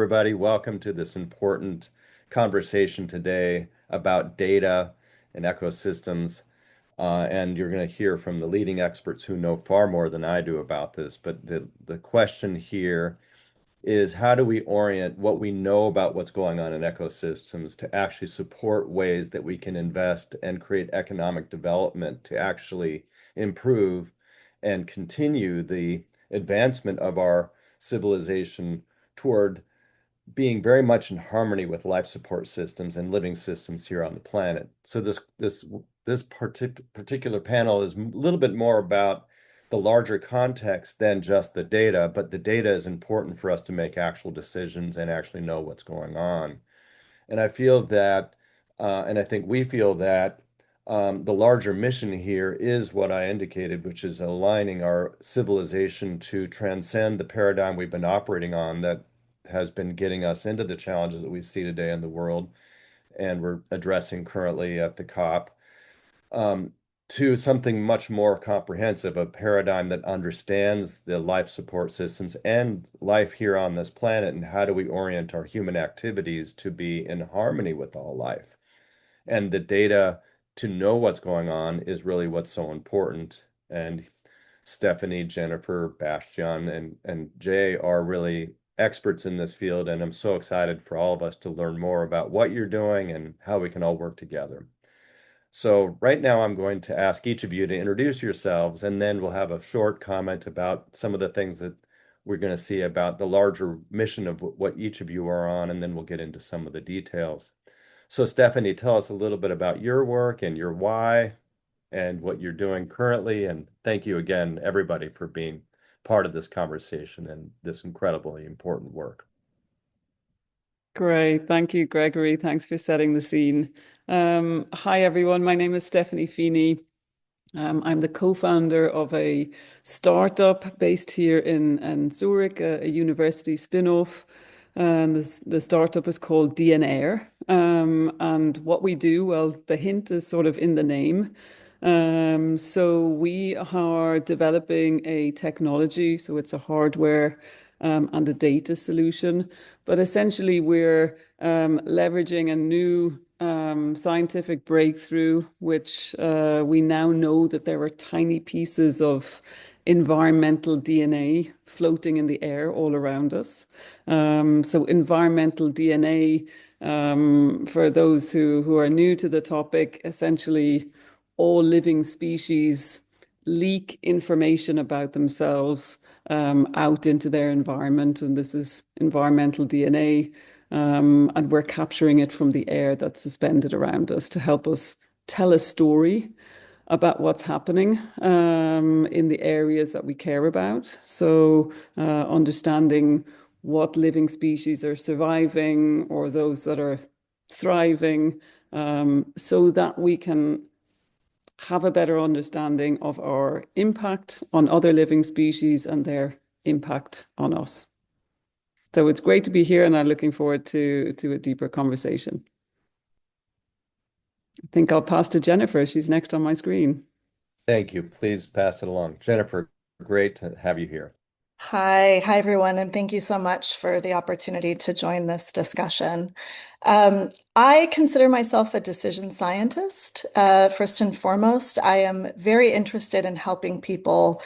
everybody. Welcome to this important conversation today about data and ecosystems. And you're going to hear from the leading experts who know far more than I do about this. But the question here is how do we orient what we know about what's going on in ecosystems to actually support ways that we can invest and create economic development to actually improve and continue the advancement of our civilization toward being very much in harmony with life support systems and living systems here on the planet. So this particular panel is a little bit more about the larger context than just the data, but the data is important for us to make actual decisions and actually know what's going on. And I feel that, and I think we feel that the larger mission here is what I indicated, which is aligning our civilization to transcend the paradigm we've been operating on that has been getting us into the challenges that we see today in the world and we're addressing currently at the COP, um, to something much more comprehensive, a paradigm that understands the life support systems and life here on this planet, and how do we orient our human activities to be in harmony with all life. And the data to know what's going on is really what's so important. And Stephanie, Jennifer, Bastian, and Jay are really experts in this field, and I'm so excited for all of us to learn more about what you're doing and how we can all work together. So right now I'm going to ask each of you to introduce yourselves, and then we'll have a short comment about some of the things that we're going to see about the larger mission of what each of you are on, and then we'll get into some of the details. So Stephanie, tell us a little bit about your work and your why and what you're doing currently. And thank you again, everybody, for being part of this conversation and this incredibly important work. Great. Thank you, Gregory. Thanks for setting the scene. Hi, everyone. My name is Stephanie Feeney. I'm the co-founder of a startup based here in Zurich, a university spin-off. And the startup is called DNAir. And what we do, well, the hint is sort of in the name. So we are developing a technology, so it's a hardware and a data solution. But essentially, we're leveraging a new scientific breakthrough, which we now know that there are tiny pieces of environmental DNA floating in the air all around us. So environmental DNA, for those who are new to the topic, essentially all living species leak information about themselves out into their environment, and this is environmental DNA. And we're capturing it from the air that's suspended around us to help us tell a story about what's happening in the areas that we care about. So, understanding what living species are surviving or those that are thriving, so that we can have a better understanding of our impact on other living species and their impact on us. So it's great to be here, and I'm looking forward to a deeper conversation. I think I'll pass to Jennifer. She's next on my screen. Thank you. Please pass it along. Jennifer, great to have you here. Hi everyone, and thank you so much for the opportunity to join this discussion. I consider myself a decision scientist. First and foremost, I am very interested in helping people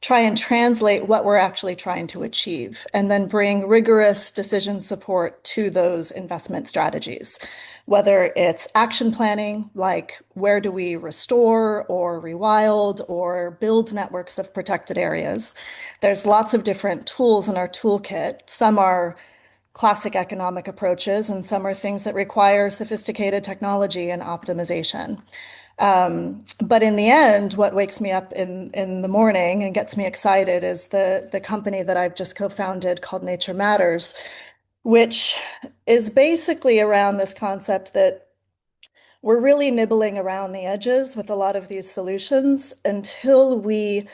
try and translate what we're actually trying to achieve, and then bring rigorous decision support to those investment strategies. Whether it's action planning, like where do we restore or rewild or build networks of protected areas. There's lots of different tools in our toolkit. Some are classic economic approaches, and some are things that require sophisticated technology and optimization. But in the end, what wakes me up in the morning and gets me excited is the company that I've just co-founded called Nature Matters, which is basically around this concept that we're really nibbling around the edges with a lot of these solutions until we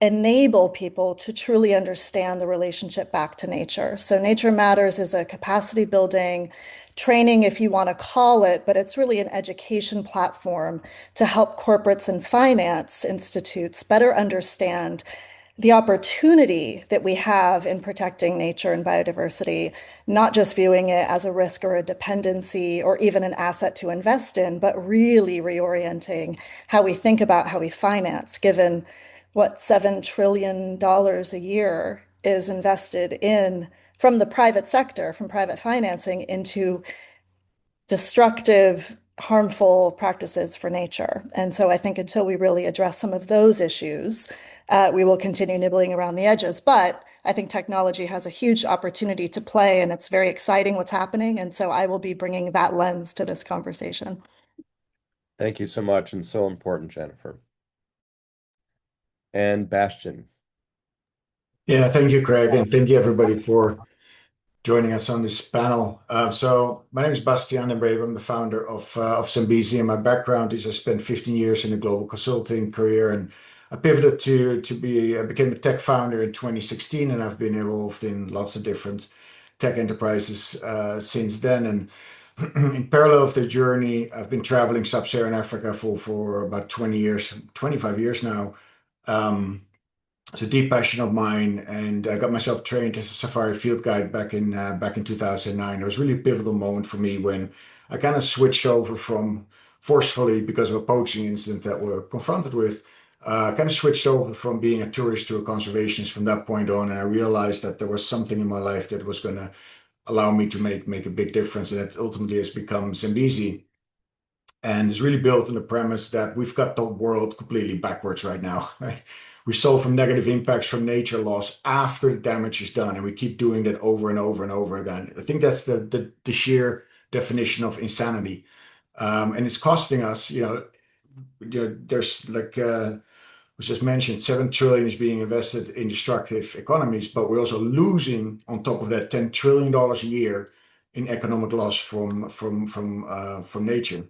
enable people to truly understand the relationship back to nature. So Nature Matters is a capacity building training, if you want to call it, but it's really an education platform to help corporates and finance institutes better understand the opportunity that we have in protecting nature and biodiversity, not just viewing it as a risk or a dependency or even an asset to invest in, but really reorienting how we think about how we finance, given what $7 trillion a year is invested in from the private sector, from private financing into destructive, harmful practices for nature. And so I think until we really address some of those issues, we will continue nibbling around the edges. But I think technology has a huge opportunity to play, and it's very exciting what's happening. And so I will be bringing that lens to this conversation. Thank you so much, and so important, Jennifer. And Bastian. Yeah, thank you, Craig, and thank you everybody for joining us on this panel. So my name is Bastiaan den Breebe. I'm the founder of Zambezi, and my background is I spent 15 years in a global consulting career, and I pivoted I became a tech founder in 2016, and I've been involved in lots of different tech enterprises since then. And in parallel of the journey, I've been traveling sub-Saharan Africa for about 20 years, 25 years now. It's a deep passion of mine, and I got myself trained as a safari field guide back in 2009. It was really a pivotal moment for me when I kind of switched over from forcefully because of a poaching incident that we're confronted with. Kind of switched over from being a tourist to a conservationist from that point on, and I realized that there was something in my life that was going to allow me to make a big difference, and it ultimately has become Zambezi. And it's really built on the premise that we've got the world completely backwards right now, right? We solve from negative impacts from nature loss after the damage is done, and we keep doing that over and over and over again. I think that's the sheer definition of insanity. And it's costing us, there's like was just mentioned, 7 trillion is being invested in destructive economies, but we're also losing on top of that $10 trillion a year in economic loss from nature.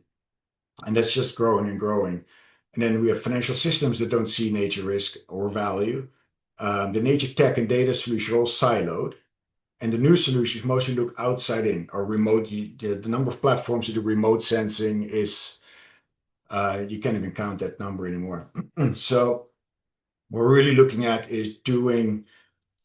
And that's just growing and growing. And then we have financial systems that don't see nature risk or value. The nature tech and data solutions are all siloed. And the new solutions mostly look outside in or remote. The number of platforms that do remote sensing is, you can't even count that number anymore. So what we're really looking at is doing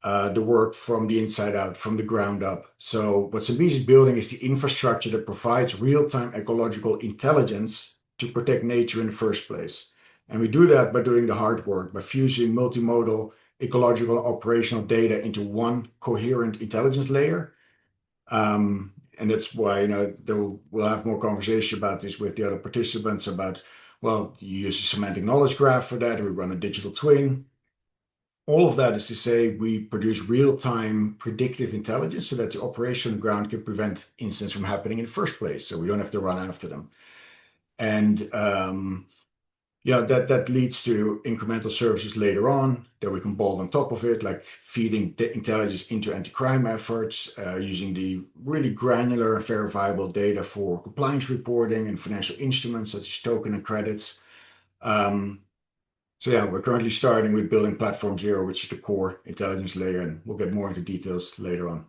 the work from the inside out, from the ground up. So what Zambezi is building is the infrastructure that provides real-time ecological intelligence to protect nature in the first place. And we do that by doing the hard work, by fusing multimodal ecological operational data into one coherent intelligence layer. And that's why, we'll have more conversation about this with the other participants about, well, you use a semantic knowledge graph for that, or we run a digital twin. All of that is to say we produce real-time predictive intelligence so that the operation on the ground can prevent incidents from happening in the first place, so we don't have to run after them. And that leads to incremental services later on that we can bolt on top of it, like feeding the intelligence into anti-crime efforts, using the really granular verifiable data for compliance reporting and financial instruments such as token and credits. So yeah, we're currently starting with building Platform Zero, which is the core intelligence layer, and we'll get more into details later on.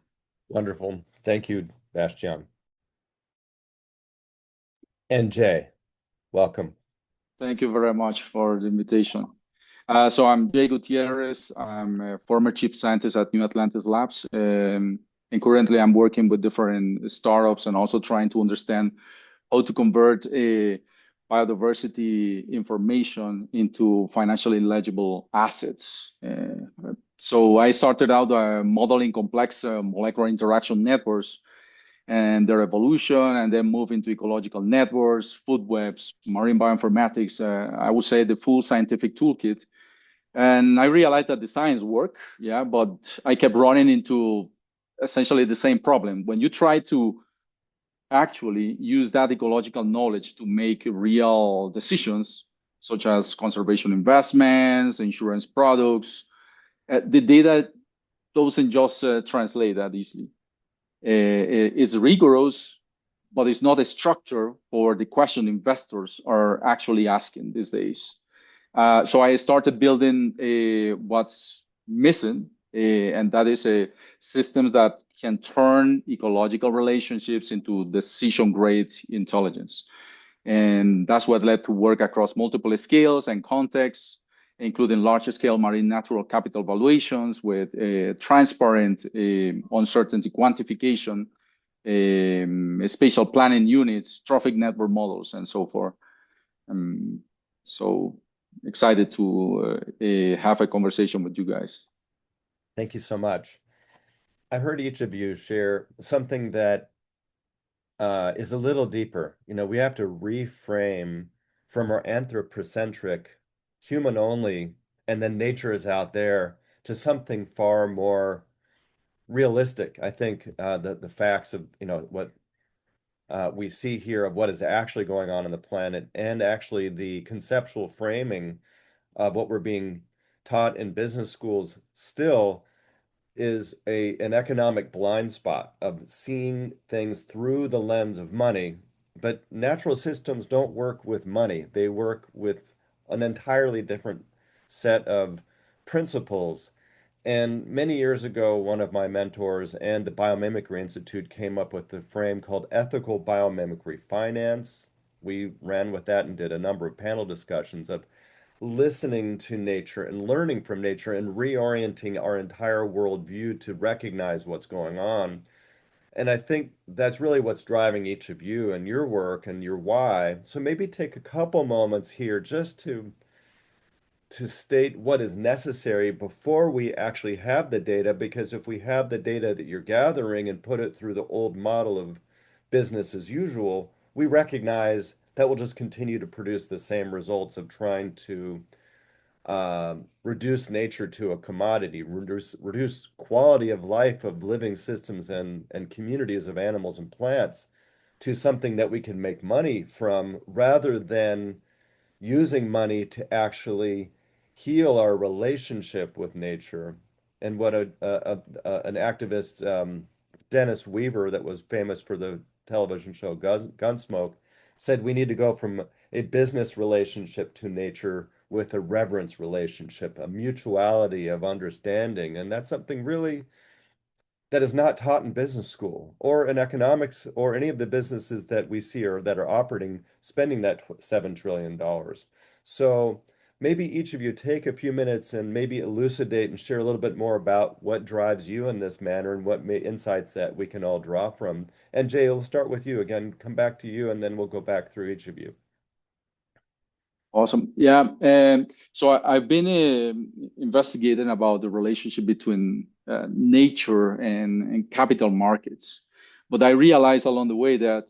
Wonderful. Thank you, Bastian. And Jay, welcome. Thank you very much for the invitation. So I'm Jay Gutierrez. I'm a former chief scientist at New Atlantis Labs. And currently I'm working with different startups and also trying to understand how to convert biodiversity information into financially legible assets. So I started out modeling complex molecular interaction networks and their evolution, and then move into ecological networks, food webs, marine bioinformatics, I would say the full scientific toolkit. And I realized that the science worked, yeah, but I kept running into essentially the same problem. When you try to actually use that ecological knowledge to make real decisions, such as conservation investments, insurance products, the data doesn't just translate that easily. It's rigorous, but it's not a structure for the question investors are actually asking these days. So I started building what's missing, and that is systems that can turn ecological relationships into decision-grade intelligence. And that's what led to work across multiple scales and contexts. including large-scale marine natural capital valuations with transparent uncertainty quantification, spatial planning units, trophic network models, and so forth. So excited to have a conversation with you guys. Thank you so much. I heard each of you share something that is a little deeper. You know, we have to reframe from our anthropocentric, human only, and then nature is out there to something far more realistic. I think the facts of, you know, what we see here of what is actually going on the planet, and actually the conceptual framing of what we're being taught in business schools still is an economic blind spot of seeing things through the lens of money. But natural systems don't work with money. They work with an entirely different set of principles. And many years ago, one of my mentors and the Biomimicry Institute came up with the frame called ethical biomimicry finance. We ran with that and did a number of panel discussions of listening to nature and learning from nature and reorienting our entire worldview to recognize what's going on. And I think that's really what's driving each of you and your work and your why. So maybe take a couple moments here just to state what is necessary before we actually have the data, because if we have the data that you're gathering and put it through the old model of business as usual, we recognize that will just continue to produce the same results of trying to reduce nature to a commodity, reduce quality of life of living systems and communities of animals and plants to something that we can make money from, rather than using money to actually heal our relationship with nature. And what an activist, Dennis Weaver, that was famous for the television show Gunsmoke, said we need to go from a business relationship to nature with a reverence relationship, a mutuality of understanding. And that's something really that is not taught in business school or in economics or any of the businesses that we see or that are operating, spending that $7 trillion. So maybe each of you take a few minutes and maybe elucidate and share a little bit more about what drives you in this manner and what insights that we can all draw from. And Jay, we'll start with you again, come back to you, and then we'll go back through each of you. Awesome. Yeah. So I've been investigating about the relationship between nature and capital markets. But I realized along the way that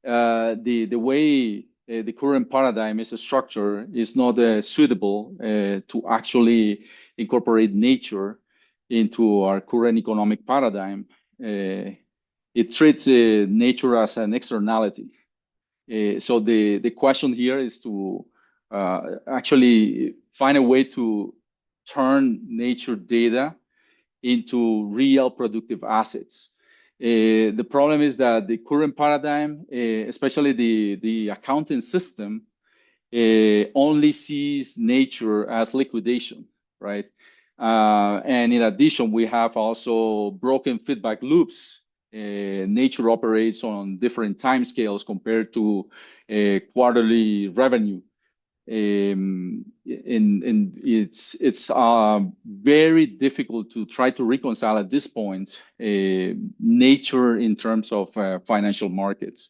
the way the current paradigm is structured is not suitable to actually incorporate nature into our current economic paradigm. It treats nature as an externality. So the question here is to actually find a way to turn nature data into real productive assets. The problem is that the current paradigm, especially the accounting system, only sees nature as liquidation, right? And in addition, we have also broken feedback loops. Nature operates on different timescales compared to quarterly revenue. And it's very difficult to try to reconcile at this point nature in terms of financial markets.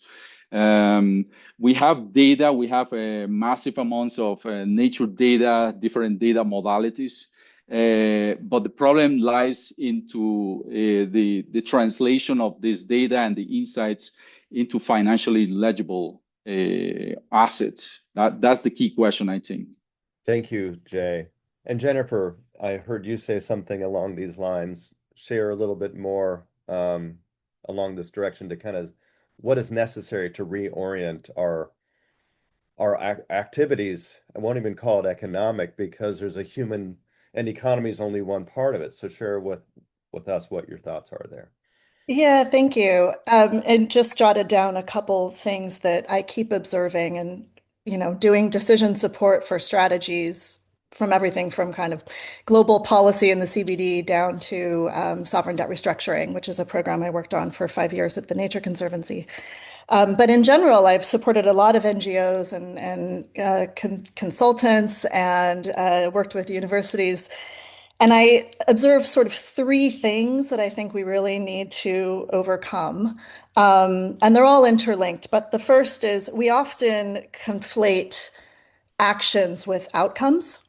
We have data, we have massive amounts of nature data, different data modalities, but the problem lies into the translation of this data and the insights into financially legible assets. That's the key question, I think. Thank you, Jay. And Jennifer, I heard you say something along these lines. Share a little bit more along this direction to kind of what is necessary to reorient our activities. I won't even call it economic because there's a human and economy is only one part of it. So share with us what your thoughts are there. Yeah, thank you. And just jotted down a couple things that I keep observing and, doing decision support for strategies from everything from kind of global policy in the CBD down to sovereign debt restructuring, which is a program I worked on for 5 years at the Nature Conservancy. But in general, I've supported a lot of NGOs and consultants and worked with universities. And I observe sort of three things that I think we really need to overcome. And they're all interlinked. But the first is we often conflate actions with outcomes,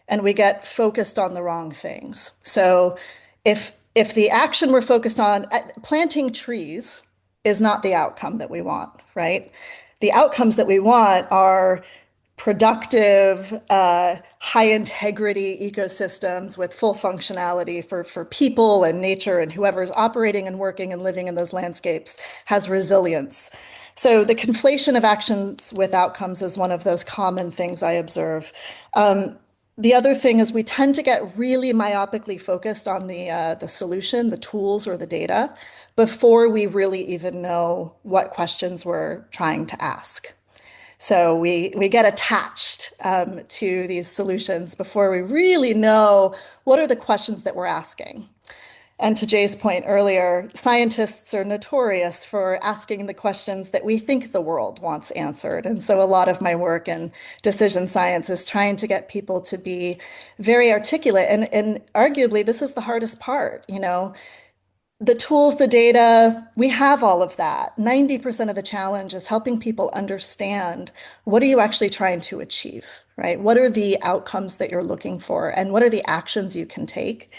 and we get focused on the wrong things. So if the action we're focused on, planting trees is not the outcome that we want, right? The outcomes that we want are productive, high integrity ecosystems with full functionality for people and nature, and whoever's operating and working and living in those landscapes has resilience. So the conflation of actions with outcomes is one of those common things I observe. The other thing is we tend to get really myopically focused on the solution, the tools, or the data before we really even know what questions we're trying to ask. So we get attached to these solutions before we really know what are the questions that we're asking. And to Jay's point earlier, scientists are notorious for asking the questions that we think the world wants answered. And so a lot of my work in decision science is trying to get people to be very articulate. And arguably, this is the hardest part, you know. The tools, the data, we have all of that. 90% of the challenge is helping people understand what are you actually trying to achieve, right? What are the outcomes that you're looking for, and what are the actions you can take?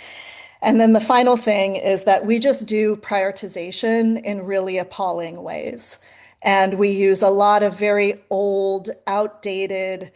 And then the final thing is that we just do prioritization in really appalling ways. And we use a lot of very old, outdated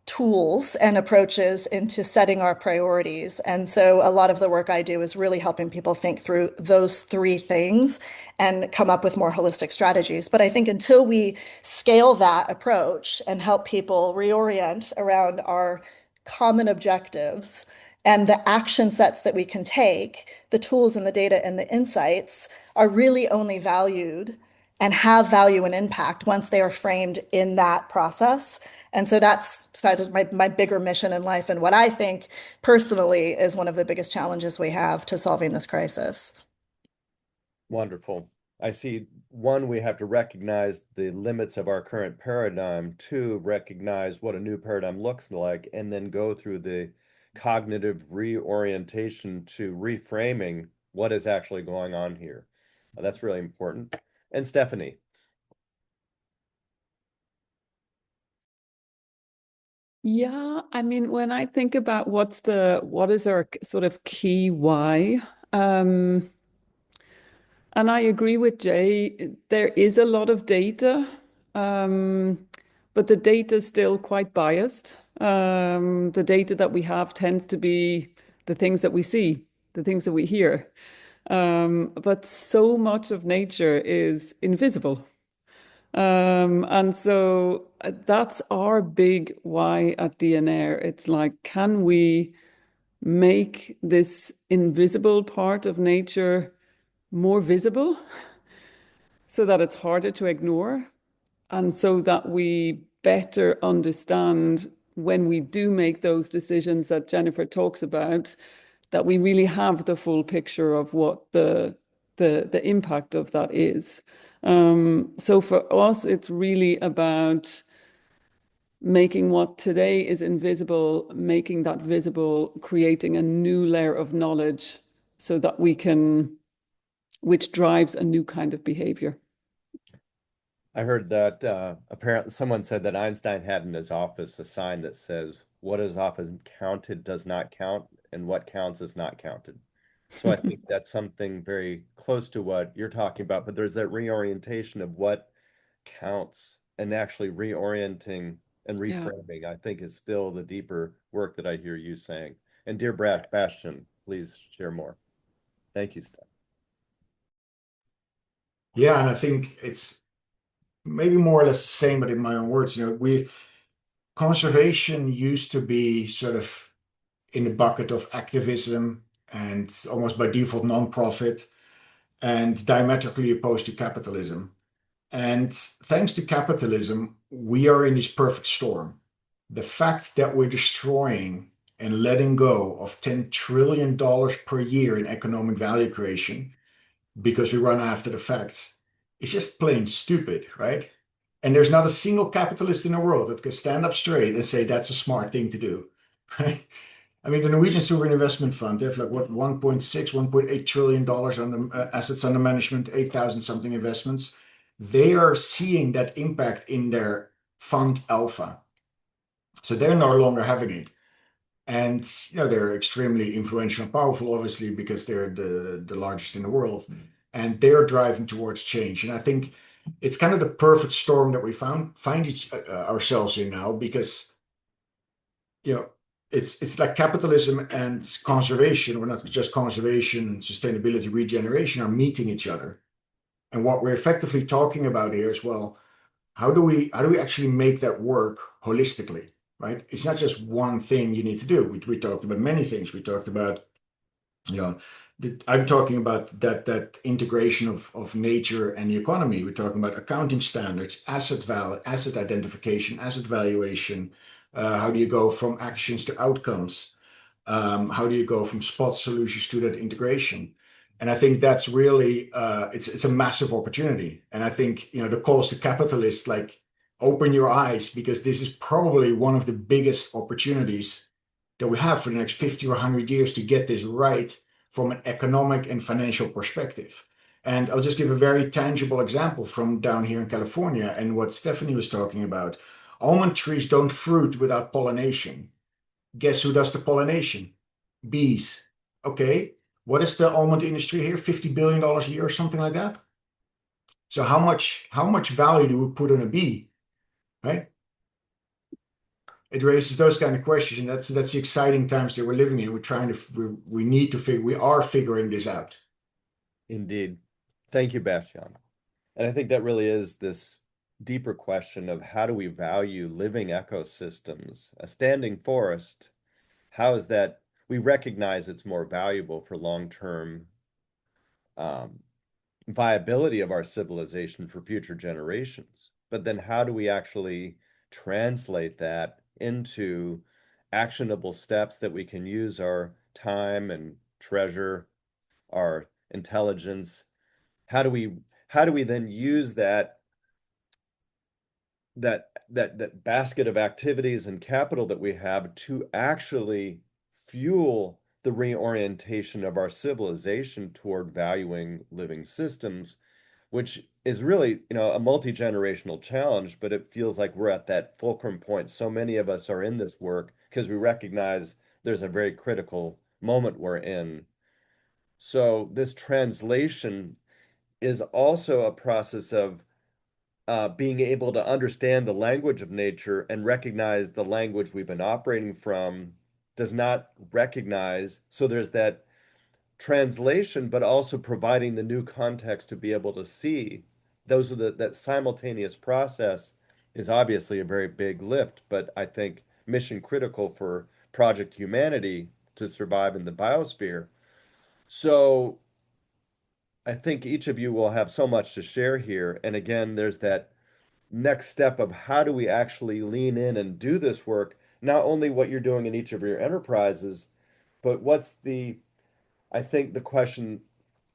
tools and approaches into setting our priorities. And so a lot of the work I do is really helping people think through those three things and come up with more holistic strategies. But I think until we scale that approach and help people reorient around our common objectives and the action sets that we can take, the tools and the data and the insights are really only valued and have value and impact once they are framed in that process. And so that's sort of my bigger mission in life, and what I think personally is one of the biggest challenges we have to solving this crisis. Wonderful. I see, one, we have to recognize the limits of our current paradigm. Two, recognize what a new paradigm looks like, and then go through the cognitive reorientation to reframing what is actually going on here. That's really important. And Stephanie. Yeah, I mean, when I think about what is our sort of key why, and I agree with Jay, there is a lot of data, but the data is still quite biased. The data that we have tends to be the things that we see, the things that we hear. But so much of nature is invisible. And so that's our big why at DNR. It's like, can we make this invisible part of nature more visible so that it's harder to ignore, and so that we better understand when we do make those decisions that Jennifer talks about, that we really have the full picture of what the impact of that is. So for us, it's really about making what today is invisible, making that visible, creating a new layer of knowledge so that we can, which drives a new kind of behavior. I heard that apparently someone said that Einstein had in his office a sign that says, what is often counted does not count, and what counts is not counted. So I think that's something very close to what you're talking about, but there's that reorientation of what counts, and actually reorienting and Yeah. reframing, I think, is still the deeper work that I hear you saying. And dear Brad Bastian, please share more. Thank you, Steph. Yeah, and I think it's maybe more or less the same, but in my own words, conservation used to be sort of in the bucket of activism and almost by default nonprofit and diametrically opposed to capitalism. And thanks to capitalism, we are in this perfect storm. The fact that we're destroying and letting go of $10 trillion per year in economic value creation because we run after the facts is just plain stupid, right? And there's not a single capitalist in the world that can stand up straight and say that's a smart thing to do, right? I mean, the Norwegian Sovereign Investment Fund, they have like what, 1.6, $1.8 trillion on the assets under management, 8,000 something investments. They are seeing that impact in their fund alpha. So they're no longer having it. And they're extremely influential and powerful, obviously, because they're the largest in the world. And they're driving towards change. And I think it's kind of the perfect storm that we find ourselves in now, because it's like capitalism and conservation, or not just conservation and sustainability, regeneration, are meeting each other. And what we're effectively talking about here is, well, how do we actually make that work holistically, right? It's not just one thing you need to do. We talked about many things. We talked about, I'm talking about that integration of nature and the economy. We're talking about accounting standards, asset identification, asset valuation. How do you go from actions to outcomes? How do you go from spot solutions to that integration? And I think that's really it's a massive opportunity. And I think the calls to capitalists, like, open your eyes, because this is probably one of the biggest opportunities that we have for the next 50 or 100 years to get this right from an economic and financial perspective. And I'll just give a very tangible example from down here in California and what Stephanie was talking about. Almond trees don't fruit without pollination. Guess who does the pollination? Bees. Okay, what is the almond industry here? $50 billion a year or something like that. So how much value do we put on a bee, right? It raises those kind of questions, and that's the exciting times that we're living in. We are figuring this out. Indeed. Thank you, Bastian. And I think that really is this deeper question of how do we value living ecosystems? A standing forest, how is that we recognize it's more valuable for long-term viability of our civilization for future generations. But then how do we actually translate that into actionable steps that we can use our time and treasure, our intelligence? How do we then use that basket of activities and capital that we have to actually fuel the reorientation of our civilization toward valuing living systems, which is really, a multi-generational challenge, but it feels like we're at that fulcrum point. So many of us are in this work because we recognize there's a very critical moment we're in. So this translation is also a process of being able to understand the language of nature and recognize the language we've been operating from does not recognize. So there's that translation, but also providing the new context to be able to see. That simultaneous process is obviously a very big lift, but I think mission critical for Project Humanity to survive in the biosphere. So I think each of you will have so much to share here. And again, there's that next step of how do we actually lean in and do this work, not only what you're doing in each of your enterprises, but I think the question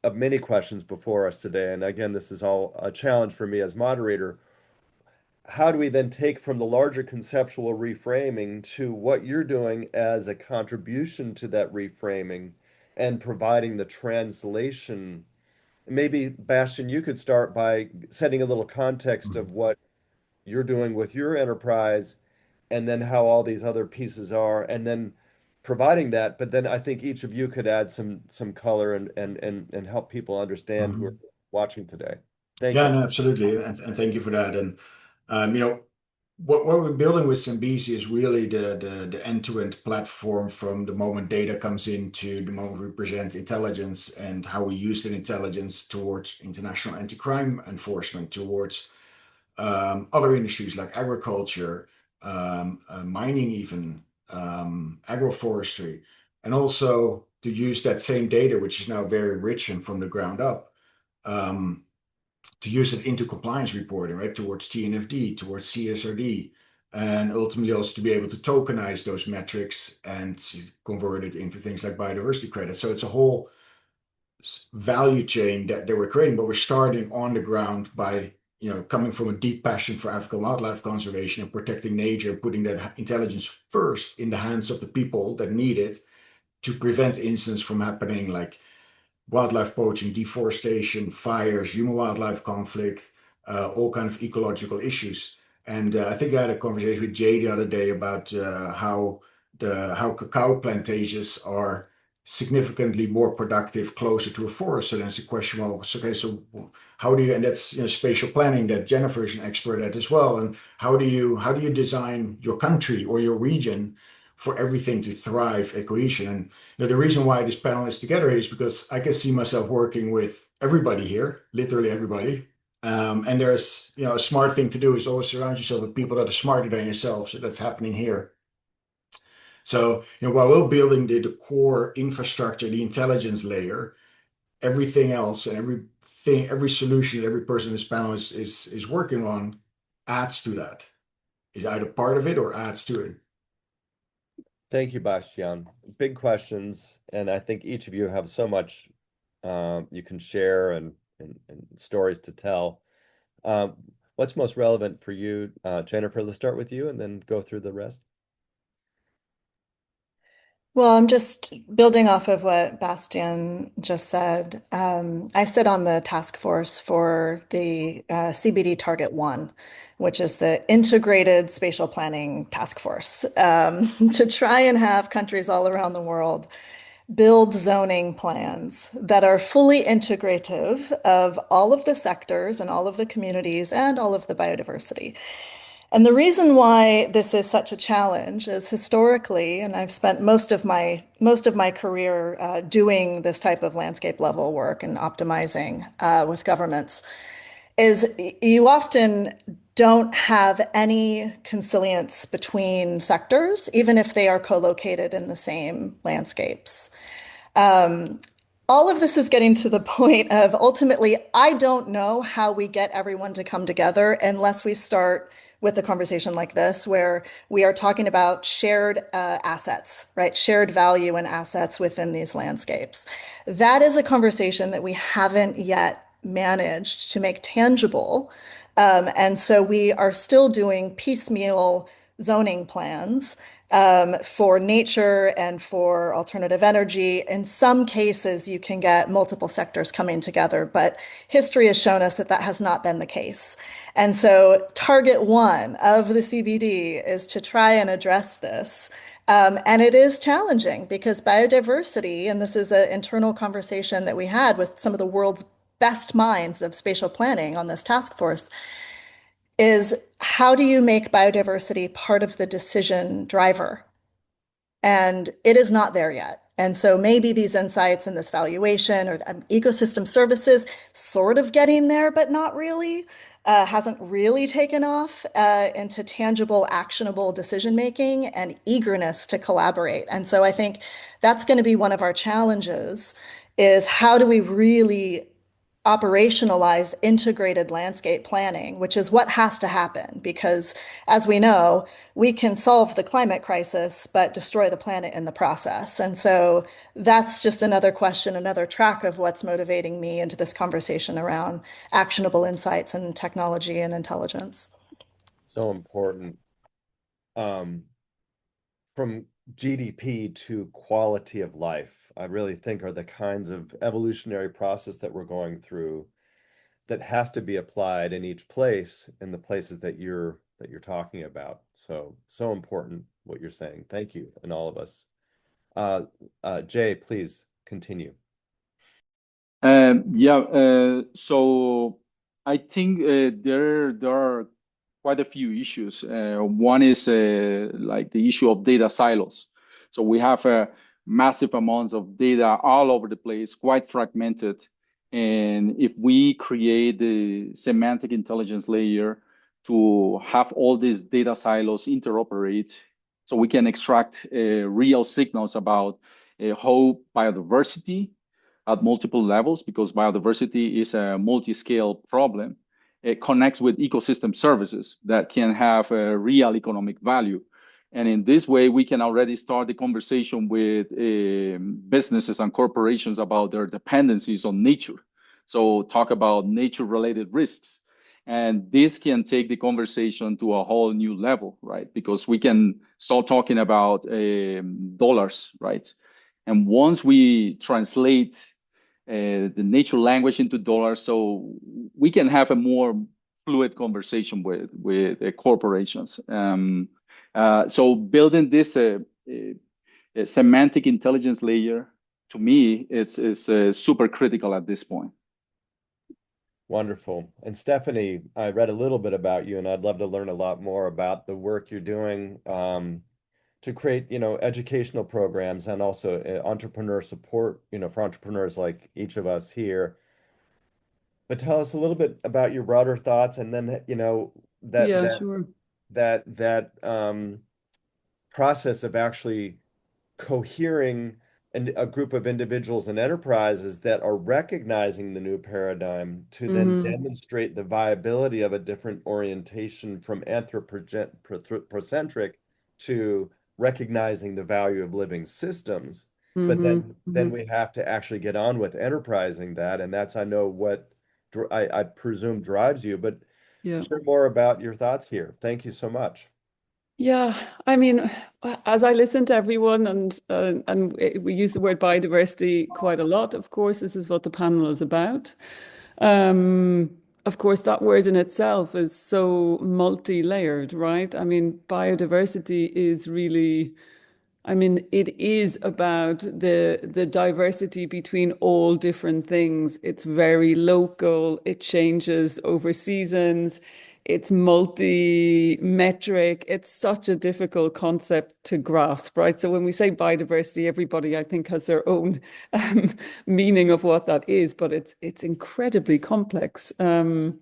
of many questions before us today, and again, this is all a challenge for me as moderator. How do we then take from the larger conceptual reframing to what you're doing as a contribution to that reframing and providing the translation? Maybe, Bastian, you could start by setting a little context of what you're doing with your enterprise, and then how all these other pieces are, and then providing that. But then I think each of you could add some color and help people understand who are Mhm. watching today. Thank Yeah, you. no, absolutely. And thank you for that. And what we're building with Symbisi is really the end-to-end platform, from the moment data comes in to the moment we present intelligence, and how we use that intelligence towards international anti-crime enforcement, towards other industries like agriculture, mining even, agroforestry, and also to use that same data, which is now very rich and from the ground up, um, to use it into compliance reporting, right, towards TNFD, towards CSRD, and ultimately also to be able to tokenize those metrics and convert it into things like biodiversity credits. So it's a whole value chain that they were creating, but we're starting on the ground by, coming from a deep passion for African wildlife conservation and protecting nature, putting that intelligence first in the hands of the people that need it to prevent incidents from happening, like wildlife poaching, deforestation, fires, human-wildlife conflict, all kind of ecological issues. And I think I had a conversation with Jay the other day about how cacao plantations are significantly more productive closer to a forest. So then it's a question, well, okay, so how do you, and that's spatial planning that Jennifer is an expert at as well. And how do you design your country or your region for everything to thrive at cohesion? And the reason why this panel is together is because I can see myself working with everybody here, literally everybody. And there's, a smart thing to do is always surround yourself with people that are smarter than yourself. So that's happening here. So, while we're building the core infrastructure, the intelligence layer, everything else and every solution, every person in this panel is working on adds to that. Is either part of it or adds to it. Thank you, Bastian. Big questions, and I think each of you have so much you can share and stories to tell. What's most relevant for you, Jennifer? Let's start with you and then go through the rest. Well, I'm just building off of what Bastian just said. I sit on the task force for the CBD Target 1, which is the Integrated Spatial Planning Task Force, to try and have countries all around the world build zoning plans that are fully integrative of all of the sectors and all of the communities and all of the biodiversity. And the reason why this is such a challenge is historically, and I've spent most of my career doing this type of landscape level work and optimizing with governments, is you often don't have any consilience between sectors, even if they are co-located in the same landscapes. All of this is getting to the point of ultimately, I don't know how we get everyone to come together unless we start with a conversation like this, where we are talking about shared assets, right? Shared value and assets within these landscapes. That is a conversation that we haven't yet managed to make tangible. And so we are still doing piecemeal zoning plans for nature and for alternative energy. In some cases, you can get multiple sectors coming together, but history has shown us that that has not been the case. And so, target one of the CBD is to try and address this. And it is challenging because biodiversity, and this is an internal conversation that we had with some of the world's best minds of spatial planning on this task force, is how do you make biodiversity part of the decision driver? And it is not there yet. And so maybe these insights and this valuation or ecosystem services sort of getting there, but not really, hasn't really taken off into tangible, actionable decision making and eagerness to collaborate. And so I think that's going to be one of our challenges is how do we really operationalize integrated landscape planning, which is what has to happen because, as we know, we can solve the climate crisis, but destroy the planet in the process. And so that's just another question, another track of what's motivating me into this conversation around actionable insights and technology and intelligence. So important. From GDP to quality of life, I really think are the kinds of evolutionary process that we're going through that has to be applied in each place in the places that you're talking about. So important what you're saying. Thank you, and all of us. Jay, please continue. So I think there are quite a few issues. One is like the issue of data silos. So we have massive amounts of data all over the place, quite fragmented. And if we create the semantic intelligence layer to have all these data silos interoperate, so we can extract real signals about how biodiversity at multiple levels, because biodiversity is a multi-scale problem. It connects with ecosystem services that can have a real economic value. And in this way, we can already start the conversation with businesses and corporations about their dependencies on nature. So talk about nature-related risks. And this can take the conversation to a whole new level, right? Because we can start talking about dollars, right? And once we translate the nature language into dollars, so we can have a more fluid conversation with corporations. So building this semantic intelligence layer, to me, is super critical at this point. Wonderful. And Stephanie, I read a little bit about you, and I'd love to learn a lot more about the work you're doing to create, educational programs and also entrepreneur support, for entrepreneurs like each of us here. But tell us a little bit about your broader thoughts, and then, that Yeah, that sure. that process of actually cohering a group of individuals and enterprises that are recognizing the new paradigm to then demonstrate the viability of a different orientation from anthropocentric to recognizing the value of living systems. But then we have to actually get on with enterprising that, and that's, I know, what I presume drives you. But Yeah. share more about your thoughts here. Thank you so much. Yeah, I mean, as I listen to everyone, and we use the word biodiversity quite a lot. Of course, this is what the panel is about. Of course, that word in itself is so multi-layered, right? I mean, biodiversity is really, I mean, it is about the diversity between all different things. It's very local. It changes over seasons. It's multi-metric. It's such a difficult concept to grasp, right? So when we say biodiversity, everybody, I think, has their own meaning of what that is, but it's incredibly complex. And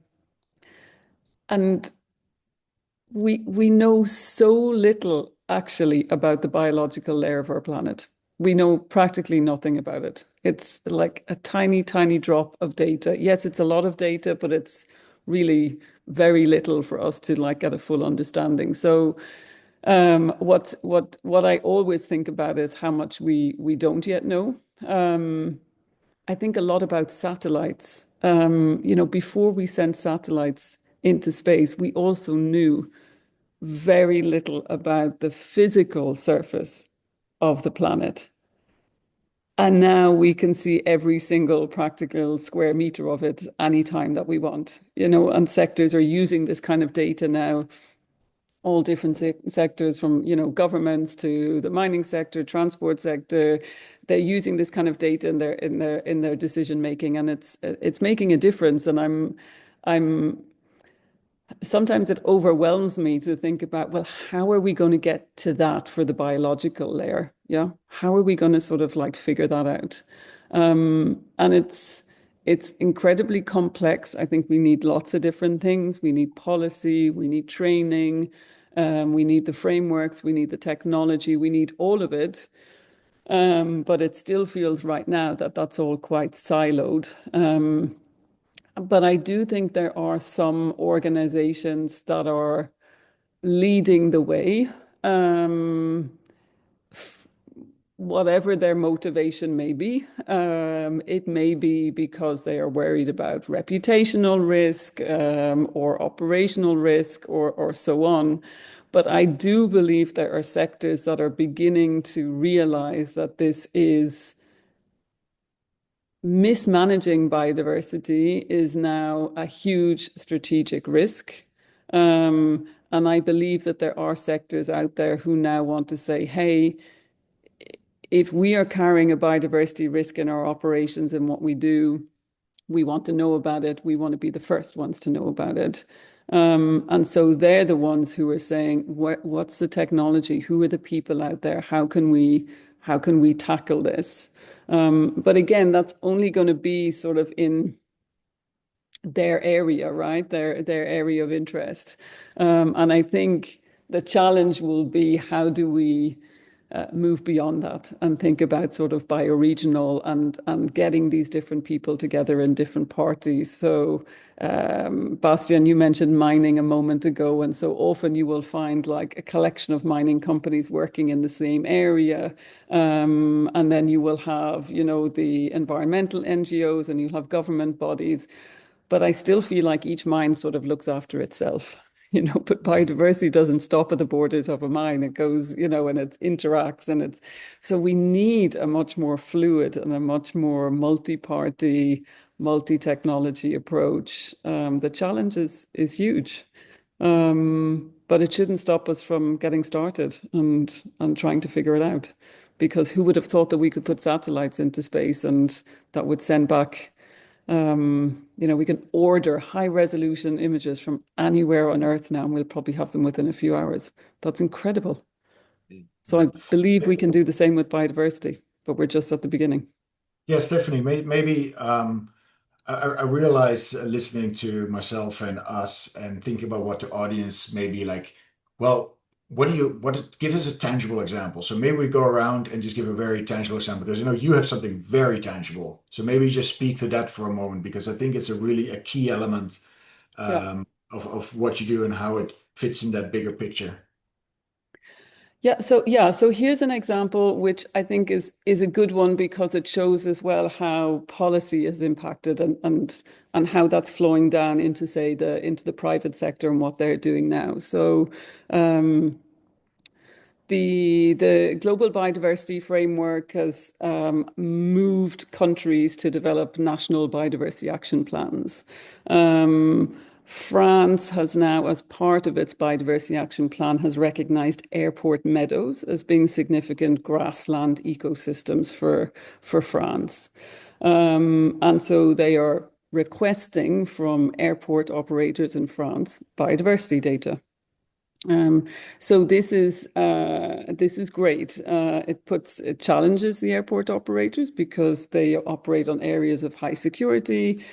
we know so little actually about the biological layer of our planet. We know practically nothing about it. It's like a tiny, tiny drop of data. Yes, it's a lot of data, but it's really very little for us to like get a full understanding. So what I always think about is how much we don't yet know. I think a lot about satellites. Before we sent satellites into space, we also knew very little about the physical surface of the planet. And now we can see every single practical square meter of it anytime that we want, and sectors are using this kind of data now, all different sectors from, governments to the mining sector, transport sector. They're using this kind of data in their decision making, and it's making a difference. And I'm sometimes it overwhelms me to think about, well, how are we going to get to that for the biological layer? Yeah. How are we going to sort of like figure that out? And it's incredibly complex. I think we need lots of different things. We need policy, we need training, we need the frameworks, we need the technology, we need all of it. But it still feels right now that that's all quite siloed. But I do think there are some organizations that are leading the way, whatever their motivation may be. It may be because they are worried about reputational risk, or operational risk, or so on. But I do believe there are sectors that are beginning to realize that this is mismanaging biodiversity is now a huge strategic risk. And I believe that there are sectors out there who now want to say, hey, if we are carrying a biodiversity risk in our operations and what we do, we want to know about it. We want to be the first ones to know about it. And so they're the ones who are saying, what's the technology? Who are the people out there? How can we tackle this? But again, that's only going to be sort of in their area, right? Their area of interest. And I think the challenge will be, how do we move beyond that and think about sort of bioregional and getting these different people together in different parties. So, Bastian, you mentioned mining a moment ago, and so often you will find like a collection of mining companies working in the same area, and then you will have, you know, the environmental NGOs, and you'll have government bodies. But I still feel like each mine sort of looks after itself. You know, but biodiversity doesn't stop at the borders of a mine. It goes, you know, and it interacts, and it's so we need a much more fluid and a much more multi-party, multi-technology approach. The challenge is huge, but it shouldn't stop us from getting started and trying to figure it out. Because who would have thought that we could put satellites into space and that would send back you know, we can order high resolution images from anywhere on Earth now, and we'll probably have them within a few hours. That's incredible. So I believe we can do the same with biodiversity, but we're just at the beginning. Yes, definitely. Maybe I realize listening to myself and us and thinking about what the audience may be like, well, give us a tangible example. So maybe we go around and just give a very tangible example because, you know, you have something very tangible. So maybe just speak to that for a moment because I think it's a key element Yeah. of what you do and how it fits in that bigger picture. So here's an example which I think is a good one because it shows as well how policy is impacted and how that's flowing down into say into the private sector and what they're doing now. So the Global Biodiversity Framework has moved countries to develop national biodiversity action plans. France has now, as part of its biodiversity action plan, has recognized airport meadows as being significant grassland ecosystems for France. And so they are requesting from airport operators in France biodiversity data. So this is great. It challenges the airport operators because they operate on areas of high security.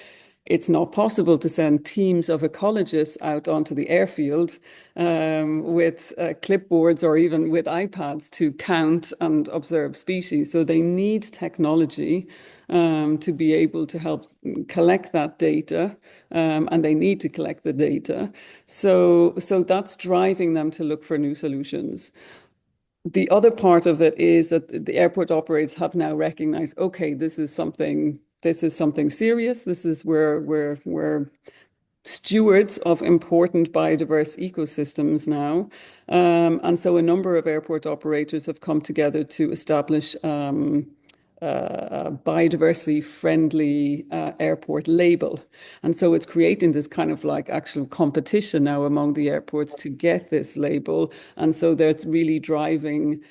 It's not possible to send teams of ecologists out onto the airfield with clipboards or even with iPads to count and observe species. So they need technology to be able to help collect that data, and they need to collect the data. So that's driving them to look for new solutions. The other part of it is that the airport operators have now recognized, okay, this is something serious. This is where we're stewards of important biodiverse ecosystems now. And so a number of airport operators have come together to establish a biodiversity friendly airport label. And so it's creating this kind of like actual competition now among the airports to get this label. And so that's really driving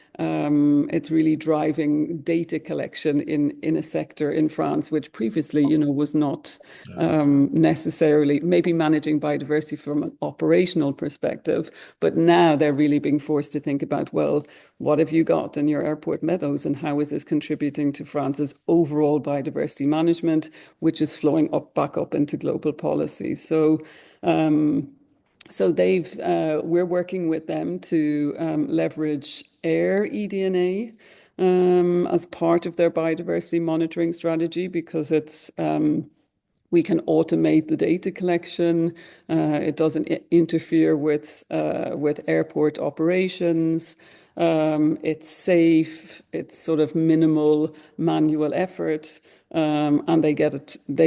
data collection in a sector in France, which previously, you know, was not necessarily maybe managing biodiversity from an operational perspective, but now they're really being forced to think about, well, what have you got in your airport meadows and how is this contributing to France's overall biodiversity management, which is flowing back up into global policy. So we're working with them to leverage air eDNA as part of their biodiversity monitoring strategy because we can automate the data collection. It doesn't interfere with airport operations. It's safe. It's sort of minimal manual effort, and they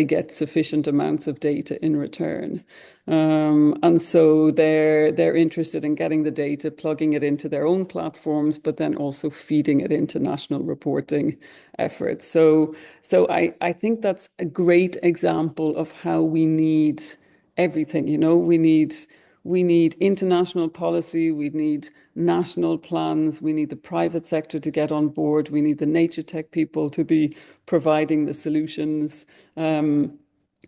get sufficient amounts of data in return. And so they're interested in getting the data, plugging it into their own platforms, but then also feeding it into national reporting efforts. So I think that's a great example of how we need everything. You know, we need international policy, we need national plans, we need the private sector to get on board, we need the nature tech people to be providing the solutions.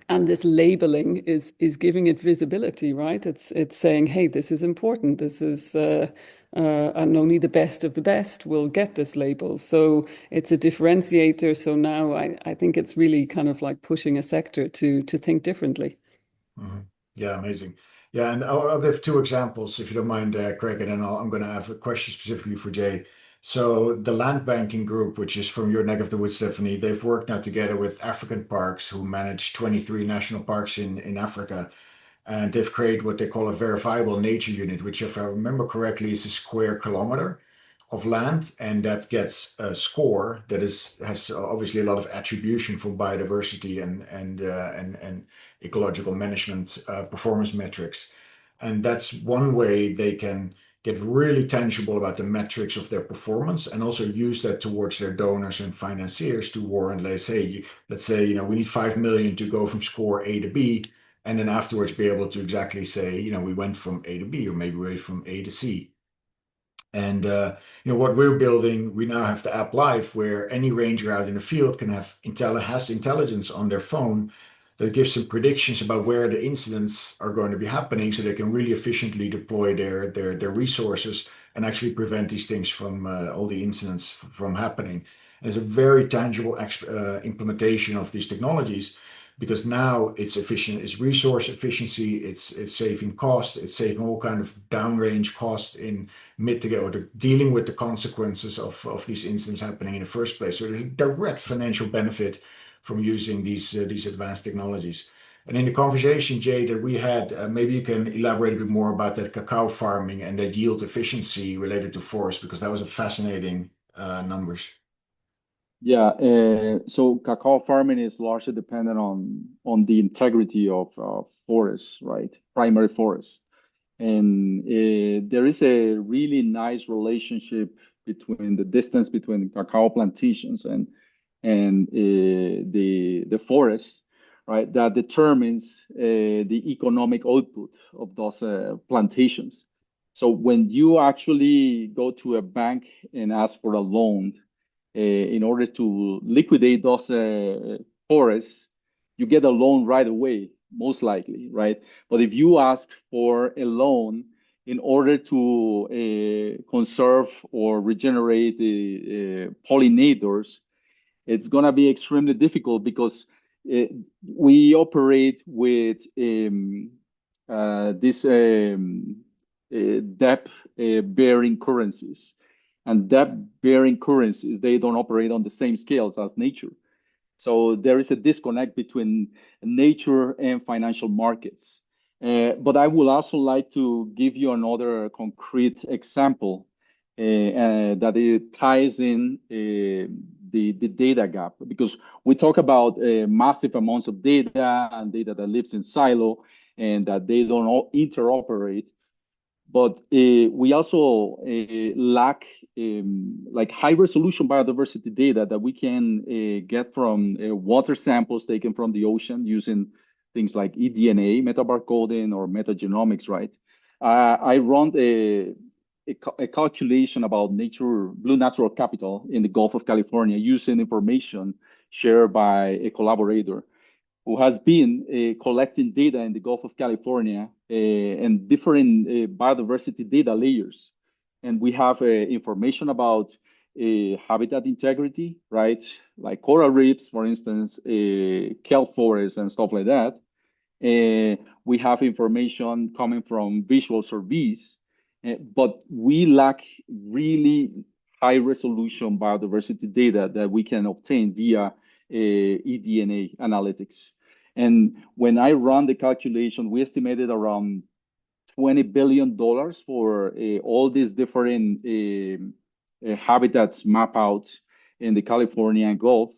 And this labeling is giving it visibility, right? It's saying, hey, this is important. This is and only the best of the best will get this label. So it's a differentiator. So now I think it's really kind of like pushing a sector to think differently. Mhm. Yeah, amazing. Yeah, and I'll give two examples if you don't mind, Craig, and then I'm going to have a question specifically for Jay. So the land banking group, which is from your neck of the woods, Stephanie, they've worked now together with African Parks, who manage 23 national parks in Africa. And they've created what they call a verifiable nature unit, which, if I remember correctly, is a square kilometer of land, and that gets a score that has obviously a lot of attribution for biodiversity and ecological management performance metrics. And that's one way they can get really tangible about the metrics of their performance and also use that towards their donors and financiers to warrant, let's say, we need 5 million to go from score A to B, and then afterwards be able to exactly say, we went from A to B, or maybe we went from A to C. And what we're building, we now have the app live where any ranger out in the field can has intelligence on their phone that gives them predictions about where the incidents are going to be happening, so they can really efficiently deploy their resources and actually prevent these things from all the incidents from happening. And it's a very tangible implementation of these technologies, because now it's efficient, it's resource efficiency, it's saving costs, it's saving all kind of downrange costs in mitigate or dealing with the consequences of these incidents happening in the first place. So there's a direct financial benefit from using these advanced technologies. And in the conversation, Jay, that we had, maybe you can elaborate a bit more about that cacao farming and that yield efficiency related to forest, because that was a fascinating numbers. Yeah, so cacao farming is largely dependent on the integrity of forests, right? Primary forests. And there is a really nice relationship between the distance between cacao plantations and the forest, right? That determines the economic output of those plantations. So when you actually go to a bank and ask for a loan in order to liquidate those forests, you get a loan right away, most likely, right? But if you ask for a loan in order to conserve or regenerate the pollinators, it's going to be extremely difficult because we operate with this debt bearing currencies. And debt bearing currencies, they don't operate on the same scales as nature. So there is a disconnect between nature and financial markets. But I would also like to give you another concrete example that it ties in the data gap, because we talk about massive amounts of data and data that lives in silo and that they don't all interoperate. But we also lack like high resolution biodiversity data that we can get from water samples taken from the ocean using things like eDNA, metabarcoding, or metagenomics, right? I run a calculation about blue natural capital in the Gulf of California using information shared by a collaborator who has been collecting data in the Gulf of California and different biodiversity data layers. And we have information about habitat integrity, right? Like coral reefs, for instance, kelp forests and stuff like that. We have information coming from visual surveys, but we lack really high resolution biodiversity data that we can obtain via eDNA analytics. And when I run the calculation, we estimated around $20 billion for all these different habitats map out in the California Gulf.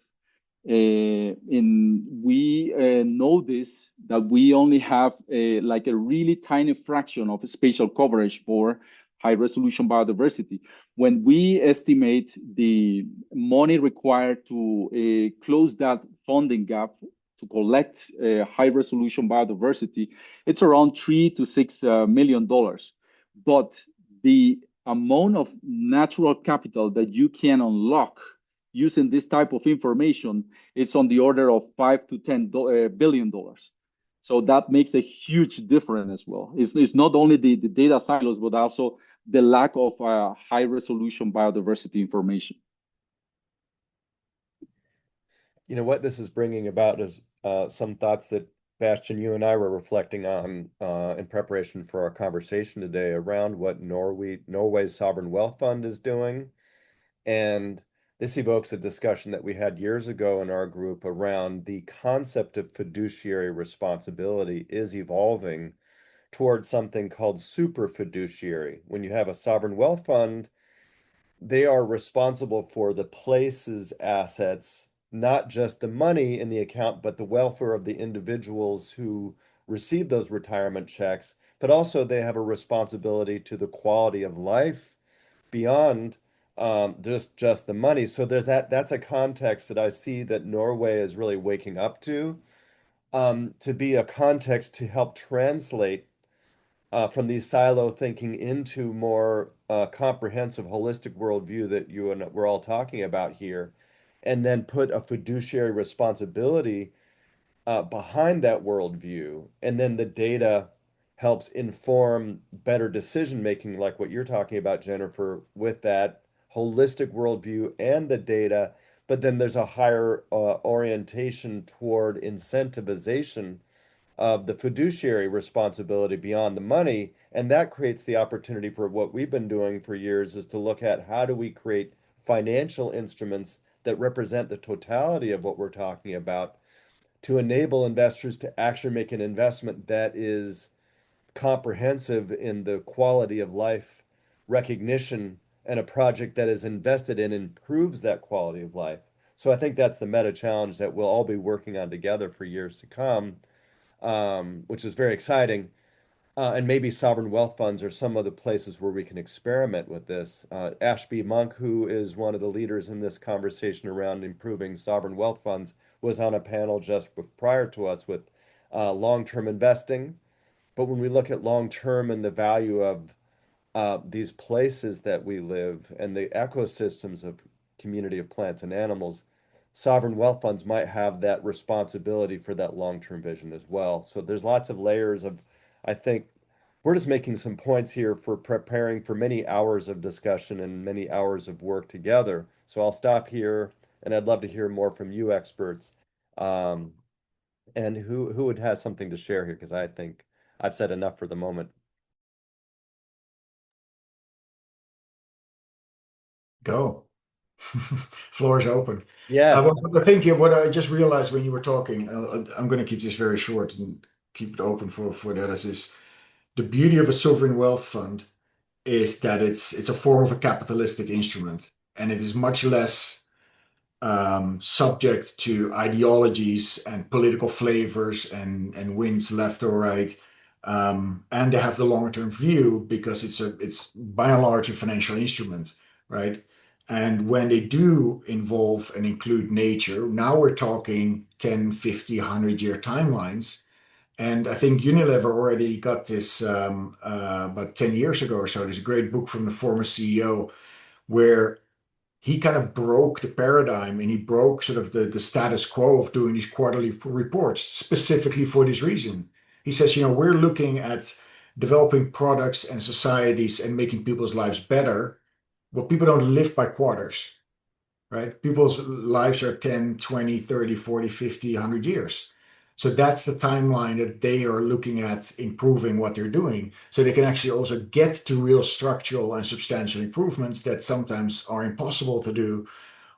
And we know this, that we only have like a really tiny fraction of spatial coverage for high resolution biodiversity. When we estimate the money required to close that funding gap to collect high resolution biodiversity, it's around $3 to $6 million. But the amount of natural capital that you can unlock using this type of information, it's on the order of $5 to $10 billion. So that makes a huge difference as well. It's not only the data silos, but also the lack of high resolution biodiversity information. What this is bringing about is some thoughts that Bastian, you and I were reflecting on in preparation for our conversation today around what Norway's sovereign wealth fund is doing And this evokes a discussion that we had years ago in our group around the concept of fiduciary responsibility is evolving towards something called super fiduciary. When you have a sovereign wealth fund, they are responsible for the place's assets, not just the money in the account, but the welfare of the individuals who receive those retirement checks. But also, they have a responsibility to the quality of life beyond just the money. So there's that's a context that I see that Norway is really waking up to be a context to help translate from these silo thinking into more comprehensive, holistic worldview that you and we're all talking about here, and then put a fiduciary responsibility behind that worldview. And then the data helps inform better decision making, like what you're talking about, Jennifer, with that holistic worldview and the data. But then there's a higher orientation toward incentivization of the fiduciary responsibility beyond the money. And that creates the opportunity for what we've been doing for years is to look at how do we create financial instruments that represent the totality of what we're talking about to enable investors to actually make an investment that is comprehensive in the quality of life recognition and a project that is invested in improves that quality of life. So I think that's the meta challenge that we'll all be working on together for years to come, which is very exciting. And maybe sovereign wealth funds are some of the places where we can experiment with this. Ashby Monk, who is one of the leaders in this conversation around improving sovereign wealth funds, was on a panel just prior to us with long-term investing. But when we look at long-term and the value of these places that we live and the ecosystems of community of plants and animals, sovereign wealth funds might have that responsibility for that long-term vision as well. So there's lots of layers of, I think, we're just making some points here for preparing for many hours of discussion and many hours of work together. So I'll stop here, and I'd love to hear more from you experts, um, and who would have something to share here, because I think I've said enough for the moment. Go. Floor is open. Yes. Well, I think what I just realized when you were talking, I'm going to keep this very short and keep it open for the others, is the beauty of a sovereign wealth fund is that it's a form of a capitalistic instrument, and it is much less subject to ideologies and political flavors and winds left or right. And they have the longer term view because it's by and large a financial instrument, right? And when they do involve and include nature, now we're talking 10, 50, 100-year timelines. And I think Unilever already got this about 10 years ago or so. There's a great book from the former CEO where he kind of broke the paradigm and he broke sort of the status quo of doing these quarterly reports specifically for this reason. He says, we're looking at developing products and societies and making people's lives better, but people don't live by quarters, right? People's lives are 10, 20, 30, 40, 50, 100 years. So that's the timeline that they are looking at improving what they're doing. So they can actually also get to real structural and substantial improvements that sometimes are impossible to do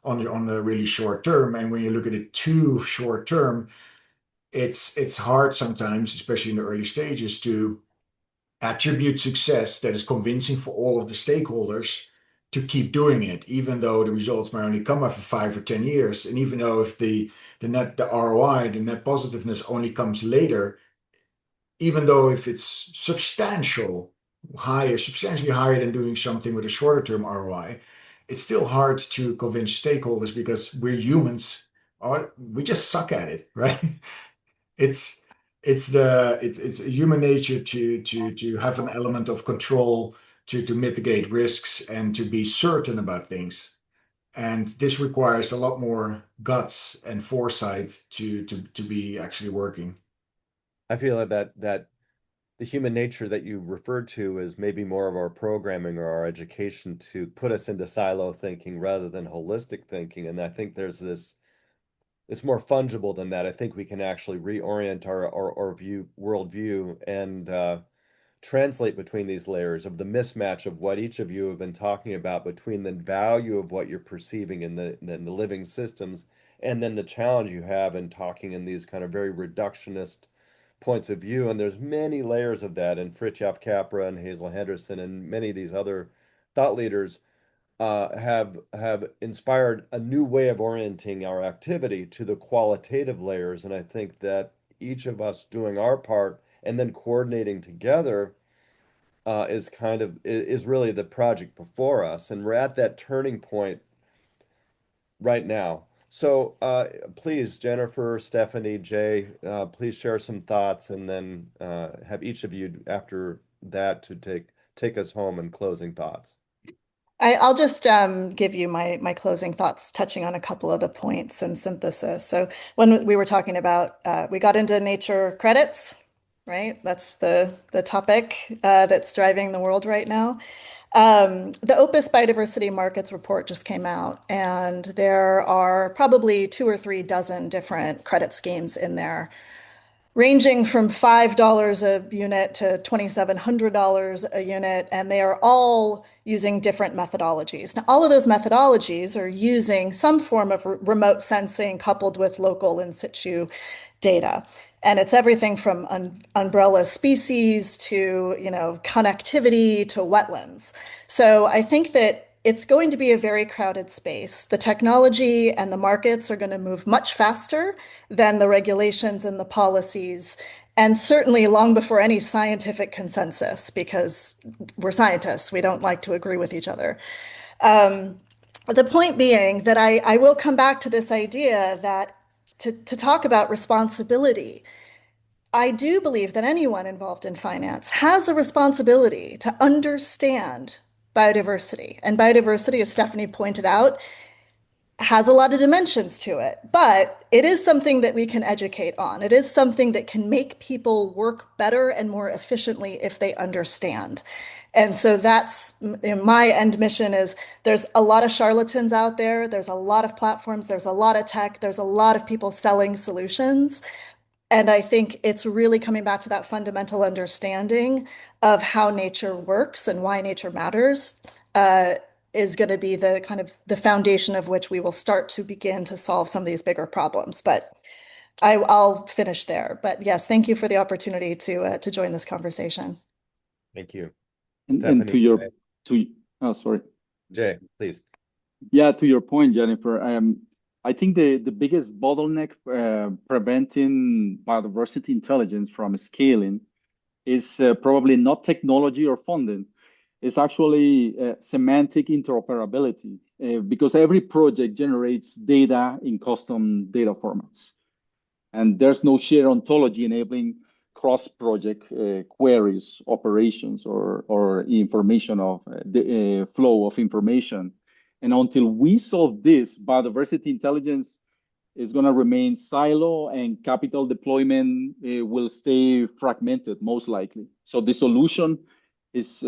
on the really short term. And when you look at it too short term, it's hard sometimes, especially in the early stages, to attribute success that is convincing for all of the stakeholders to keep doing it, even though the results might only come after 5 or 10 years. And even though if the ROI, the net positiveness only comes later, even though if it's substantially higher than doing something with a shorter term ROI, it's still hard to convince stakeholders because we're humans, we just suck at it, right? It's it's human nature to have an element of control to mitigate risks and to be certain about things. And this requires a lot more guts and foresight to be actually working. I feel that the human nature that you referred to is maybe more of our programming or our education to put us into silo thinking rather than holistic thinking. And I think there's this, it's more fungible than that. I think we can actually reorient our view worldview and translate between these layers of the mismatch of what each of you have been talking about between the value of what you're perceiving in the living systems and then the challenge you have in talking in these kind of very reductionist points of view. And there's many layers of that, and Fritjof Capra and Hazel Henderson and many of these other thought leaders have inspired a new way of orienting our activity to the qualitative layers. And I think that each of us doing our part and then coordinating together is really the project before us. And we're at that turning point right now. So please, Jennifer, Stephanie, Jay, please share some thoughts, and then have each of you after that to take us home in closing thoughts. I'll just give you my closing thoughts, touching on a couple of the points and synthesis. So when we were talking about, we got into nature credits, right? That's the topic that's driving the world right now. The Opus Biodiversity Markets report just came out, and there are probably 2 or 3 dozen different credit schemes in there, ranging from $5 a unit to $2,700 a unit, and they are all using different methodologies. Now, all of those methodologies are using some form of remote sensing coupled with local in situ data. And it's everything from umbrella species to, connectivity to wetlands. So I think that it's going to be a very crowded space. The technology and the markets are going to move much faster than the regulations and the policies, and certainly long before any scientific consensus, because we're scientists. We don't like to agree with each other. The point being that I will come back to this idea that to talk about responsibility, I do believe that anyone involved in finance has a responsibility to understand biodiversity. And biodiversity, as Stephanie pointed out, has a lot of dimensions to it, but it is something that we can educate on. It is something that can make people work better and more efficiently if they understand. And so that's my end mission is there's a lot of charlatans out there. There's a lot of platforms. There's a lot of tech. There's a lot of people selling solutions. And I think it's really coming back to that fundamental understanding of how nature works and why nature matters, is going to be the kind of the foundation of which we will start to begin to solve some of these bigger problems. But I'll finish there. But yes, thank you for the opportunity to join this conversation. Thank you. And to Stephanie, your Jay. sorry. Jay, please. Yeah, to your point, Jennifer, I think the biggest bottleneck preventing biodiversity intelligence from scaling is probably not technology or funding. It's actually semantic interoperability, because every project generates data in custom data formats. And there's no shared ontology enabling cross-project queries, operations, or information of the flow of information. And until we solve this, biodiversity intelligence is going to remain silo, and capital deployment will stay fragmented, most likely. So the solution is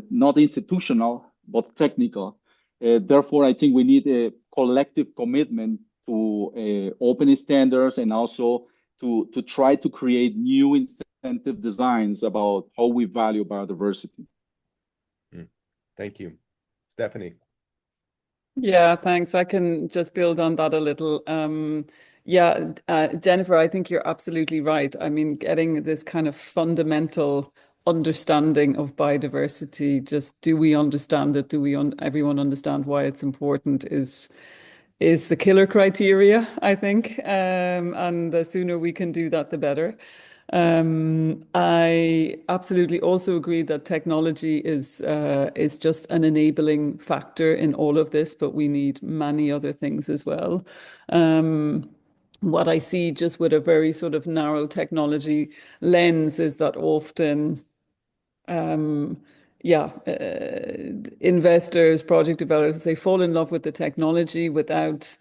not institutional, but technical. Therefore, I think we need a collective commitment to open standards, and also to try to create new incentive designs about how we value biodiversity. Thank you. Stephanie. Yeah, thanks. I can just build on that a little. Jennifer, I think you're absolutely right. I mean, getting this kind of fundamental understanding of biodiversity, just do we understand it? Do everyone understand why it's important is the killer criteria, I think. And the sooner we can do that, the better. I absolutely also agree that technology is just an enabling factor in all of this, but we need many other things as well. What I see just with a very sort of narrow technology lens is that often investors, project developers, they fall in love with the technology without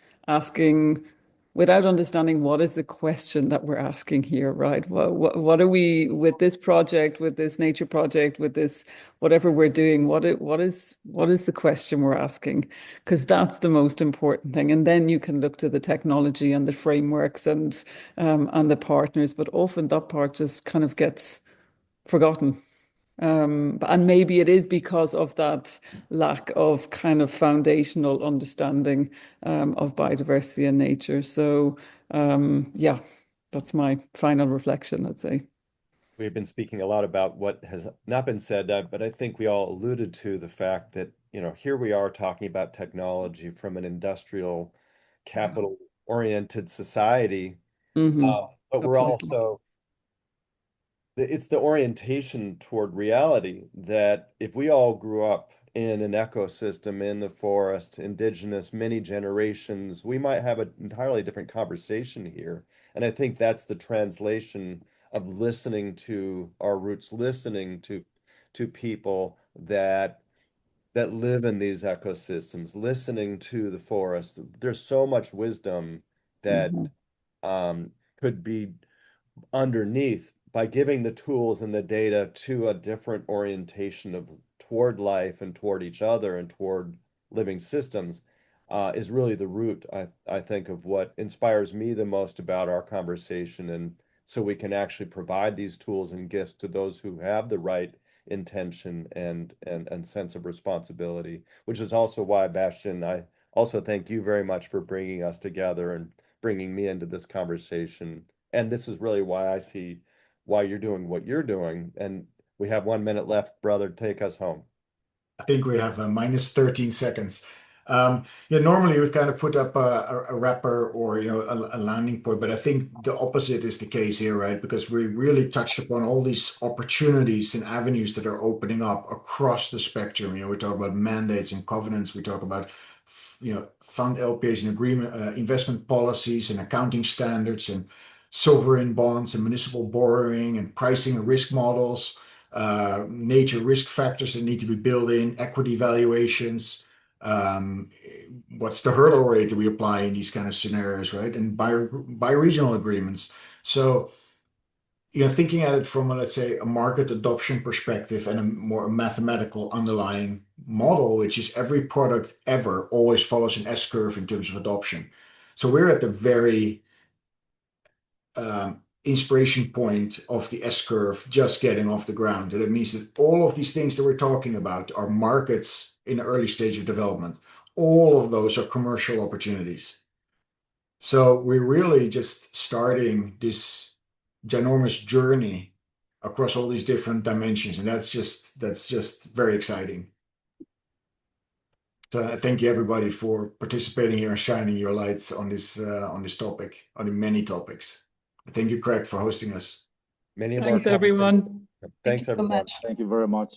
understanding what is the question that we're asking here, right? What are we with this project, with this nature project, with this whatever we're doing? What is the question we're asking? Because that's the most important thing. And then you can look to the technology and the frameworks and the partners, but often that part just kind of gets forgotten. And maybe it is because of that lack of kind of foundational understanding of biodiversity and nature. So yeah, that's my final reflection, I'd say. We've been speaking a lot about what has not been said, but I think we all alluded to the fact that, here we are talking about technology from an industrial, Yeah. capital-oriented society, Hmm. but we're Absolutely. also it's the orientation toward reality that if we all grew up in an ecosystem in the forest, indigenous, many generations, we might have an entirely different conversation here. And I think that's the translation of listening to our roots, listening to people that live in these ecosystems, listening to the forest. There's so much wisdom that Hmm. could be underneath by giving the tools and the data to a different orientation of toward life and toward each other and toward living systems is really the root, I think, of what inspires me the most about our conversation. And so we can actually provide these tools and gifts to those who have the right intention and sense of responsibility, which is also why, Bastian, I also thank you very much for bringing us together and bringing me into this conversation. And this is really why I see why you're doing what you're doing. And we have 1 minute left, brother. Take us home. I think we have a minus 13 seconds. Yeah, normally you would kind of put up a wrapper or a landing point, but I think the opposite is the case here, right? Because we really touched upon all these opportunities and avenues that are opening up across the spectrum. We talk about mandates and covenants. We talk about fund LPAs and agreement, investment policies and accounting standards and sovereign bonds and municipal borrowing and pricing and risk models, nature risk factors that need to be built in, equity valuations. Um, what's the hurdle rate that we apply in these kind of scenarios, right? And by regional agreements. So, thinking at it from, let's say, a market adoption perspective and a more mathematical underlying model, which is every product ever always follows an S curve in terms of adoption. So we're at the very inspiration point of the S curve just getting off the ground. And it means that all of these things that we're talking about are markets in the early stage of development. All of those are commercial opportunities. So we're really just starting this ginormous journey across all these different dimensions, and that's just very exciting. So I thank you everybody for participating here and shining your lights on this topic, on the many topics. Thank you, Craig, for hosting us. Many more Thanks, coming. everyone. Thank you Thanks, so everyone. much. Thank you very much.